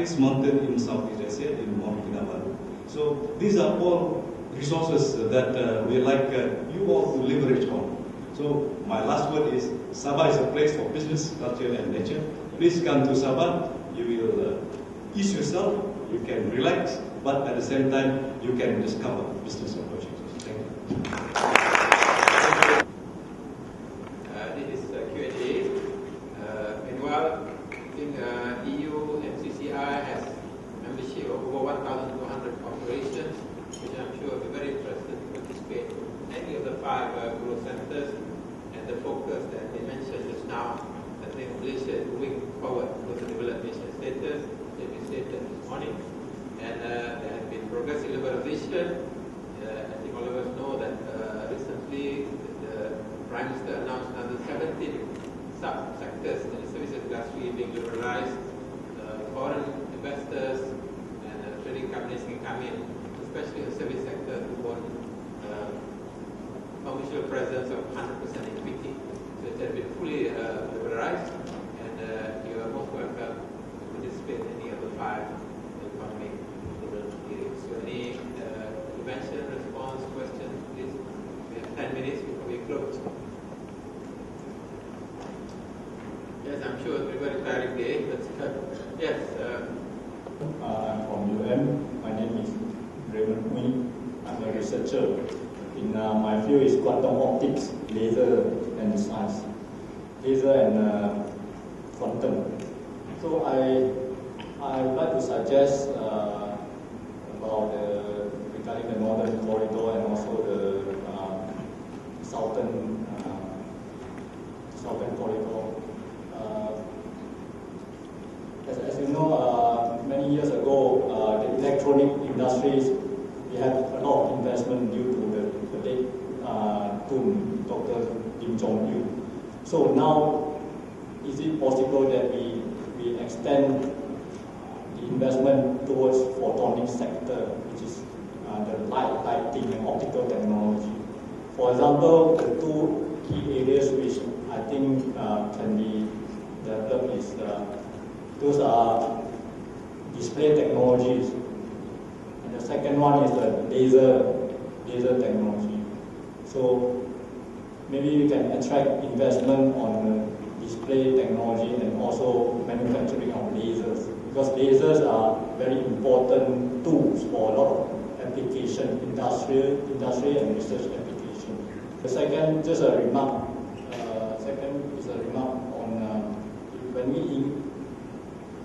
factories mounted in Southeast Asia, in Mount Kinabalu. So these are all resources that we like you all to leverage on. So my last word is, Sabah is a place for business, culture and nature. Please come to Sabah. You will ease yourself, you can relax, but at the same time, you can discover business opportunities. Thank you. This is Q&A. Meanwhile, I think EU NCCI has membership of over 1,200 corporations, which I'm sure will be very interested to participate in any of the 5 growth centers, and the focus that they mentioned just now, I think Malaysia is moving forward with the developed nation status, they have been stated this morning, and there has been progress in liberalization. I think all of us know that recently the Prime Minister announced another 17 sub-sectors in the services industry being liberalized. Foreign investors and trading companies can come in, especially in the service sector, who want commercial presence of 100% equity. So it has been fully liberalized, and you are most welcome to participate in any of the 5 economic areas. So any intervention, response, question, please. We have 10 minutes before we close. Yes, I'm sure it's a very tiring day. Yes. I'm from UM. My name is Raymond Hui. I'm a researcher. In my field is quantum optics, laser and science. Laser and quantum. So I would like to suggest about regarding the northern corridor and also the southern corridor. As you know, many years ago, the electronic industries, we had a lot of investment due to the late Dr. Lim Jong-il. So now, is it possible that we extend the investment towards photonic sector, which is the lighting and optical technology? For example, the 2 key areas which I think can be developed is those are display technologies, and the second one is the laser technology. So maybe we can attract investment on display technology and also manufacturing of lasers, because lasers are very important tools for a lot of application, industrial and research application. The second, just a remark. Second is a remark on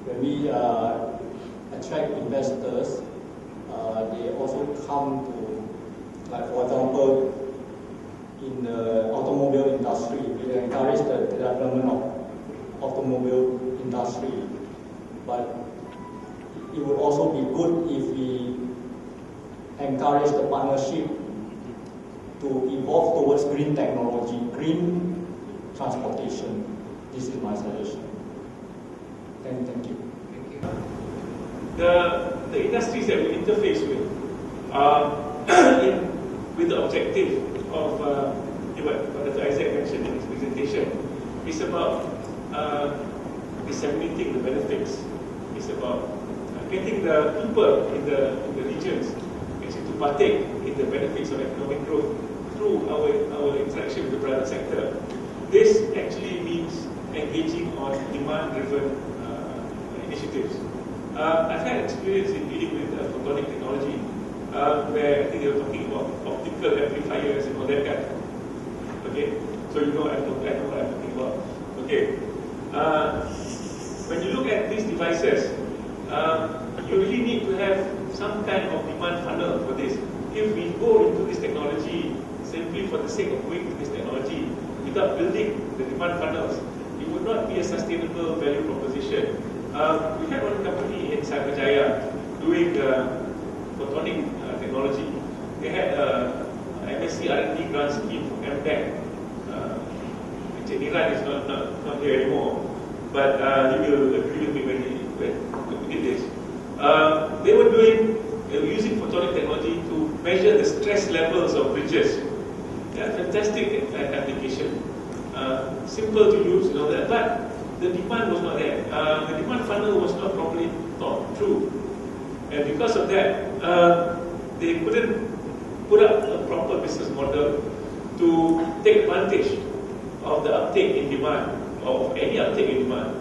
when we attract investors, they also come to, like for example, in the automobile industry, we encourage the development of automobile industry, but it would also be good if we encourage the partnership to evolve towards green technology, green transportation. This is my suggestion. Thank you. Thank you. The industries that we interface with are with the objective of what Dr. Isaac mentioned in his presentation. It's about disseminating the benefits. It's about getting the people in the regions actually to partake in the benefits of economic growth through our interaction with the private sector. This actually means engaging on demand-driven initiatives. I've had experience in dealing with photonic technology, where I think they were talking about optical amplifiers and all that kind. Okay, so you know I know what I'm talking about. Okay, when you look at these devices, you really need to have some kind of demand funnel for this. If we go into this technology simply for the sake of going to this technology without building the demand funnels, it would not be a sustainable value proposition. We had one company in Zakaria-Lee doing photonic technology. They had MSc R&D grant scheme from MTech. Niran is not here anymore, but he will agree with me when we did this. They were using photonic technology to measure the stress levels of bridges. Yeah, fantastic application. Simple to use and all that, but the demand was not there. The demand funnel was not properly thought And because of that, they couldn't put up a proper business model to take advantage of the uptake in demand, of any uptake in demand.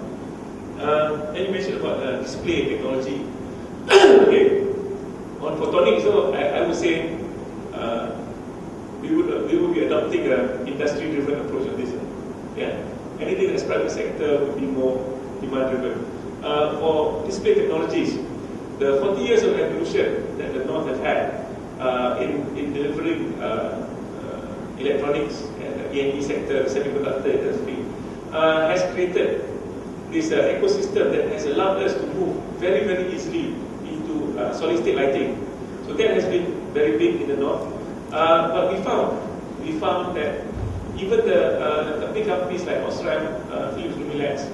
And you mentioned about display technology. Okay. On photonics, so I would say we would be adopting an industry-driven approach on this. Yeah. Anything that's private sector would be more demand-driven. For display technologies, the 40 years of evolution that the North have had in delivering electronics and the E&E sector, the semiconductor industry, has created this ecosystem that has allowed us to move very, very easily into solid-state lighting. So that has been very big in the North. But we found that even the big companies like Osram, Philips Luminex,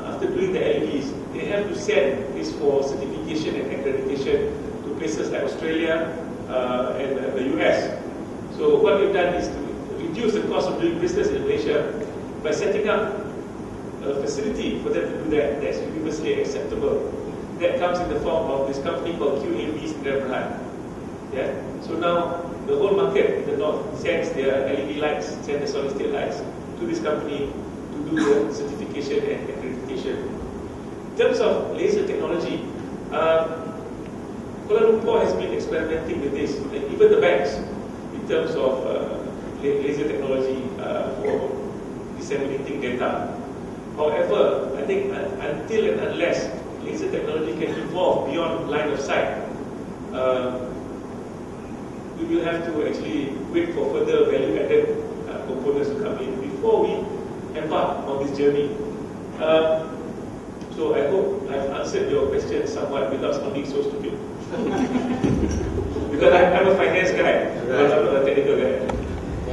after doing the LEDs, they have to send this for certification and accreditation to places like Australia and the US. So what we've done is to reduce the cost of doing business in Malaysia by setting up a facility for them to do that that's universally acceptable. That comes in the form of this company called QAV Sdn. Yeah. So now the whole market in the North sends their LED lights, sends their solid-state lights to this company to do the certification and accreditation. In terms of laser technology, Kuala Lumpur has been experimenting with this, and even the banks, in terms of laser technology for disseminating data. However, I think until and unless laser technology can evolve beyond line of sight, we will have to actually wait for further value-added components to come in before we embark on this journey. So I hope I've answered your question somewhat without sounding so stupid. Because I'm a finance guy, but I'm not a technical guy.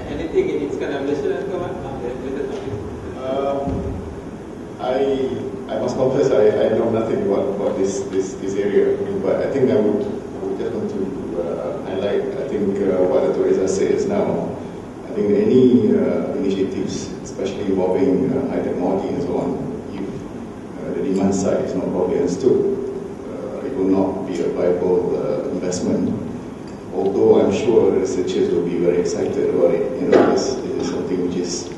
Anything in Iskandar Malaysia? I must confess I know nothing about this area, but I think I would just want to highlight. I think what Redza says now. I think any initiatives, especially involving high technology and so on, if the demand side is not properly understood, it will not be a viable investment. Although I'm sure the researchers will be very excited about it. This is something which is,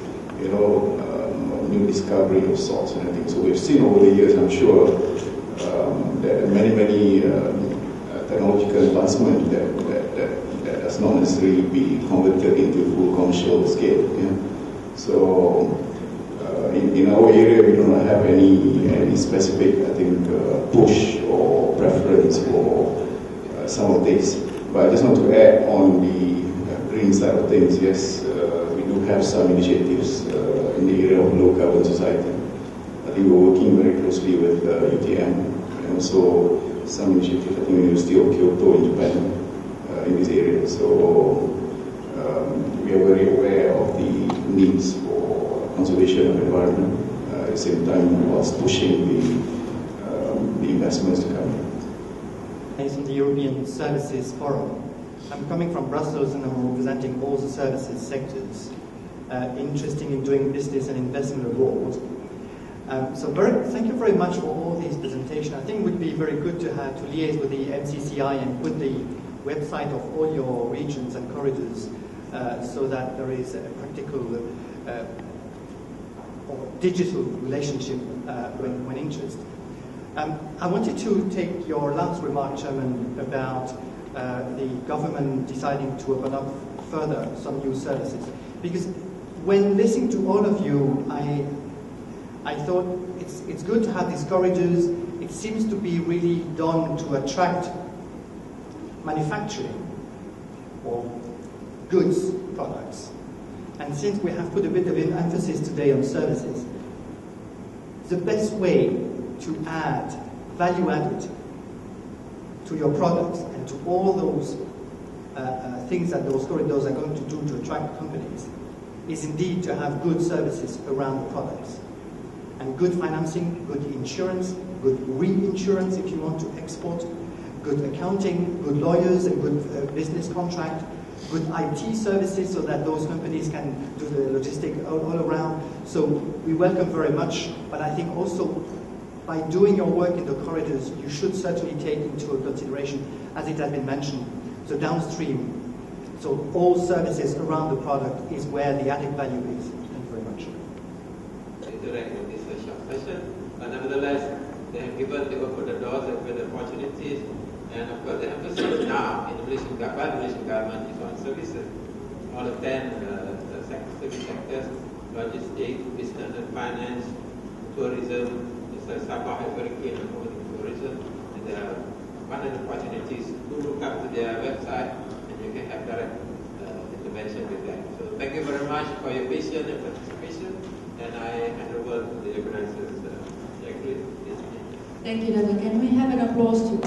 new discovery of sorts and everything. So we've seen over the years, I'm sure, that many technological advancement that does not necessarily be converted into full commercial scale. Yeah? So in our area, we do not have any specific, I think, push or preference for some of this. But I just want to add on the green side of things. Yes, we do have some initiatives in the area of low carbon society. I think we're working very closely with UTM and also some initiatives, I think, University of Kyoto in Japan in this area. So we are very aware of the needs for conservation of the environment at the same time whilst pushing the investments to come in. In the European Services Forum. I'm coming from Brussels and I'm representing all the services sectors interested in doing business and investment abroad. Thank you very much for all these presentations. I think it would be very good to liaise with the NCCI and put the website of all your regions and corridors so that there is a practical or digital relationship when interested. I wanted to take your last remark, Chairman, about the government deciding to open up further some new services. Because when listening to all of you, I thought it's good to have these corridors. It seems to be really done to attract manufacturing or goods products. And since we have put a bit of emphasis today on services, the best way to add value added to your products and to all those things that those corridors are going to do to attract companies is indeed to have good services around the products. And good financing, good insurance, good reinsurance if you want to export, good accounting, good lawyers and good business contract, good IT services so that those companies can do the logistics all around. So we welcome very much, but I think also by doing your work in the corridors, you should certainly take into consideration, as it has been mentioned, the downstream. So all services around the product is where the added value is. Thank you very much. Interact with this short session, but nevertheless, they have opened the doors and given opportunities, and of course the emphasis now in the Malaysian government is on services. All the 10 service sectors, logistics, business and finance, tourism, Sabah has very keen on promoting tourism, and there are abundant opportunities. Do look up to their website, and you can have direct intervention with them. So thank you very much for your patience and participation, and I hand over to the organizers. Thank you, Dato. Can we have an applause for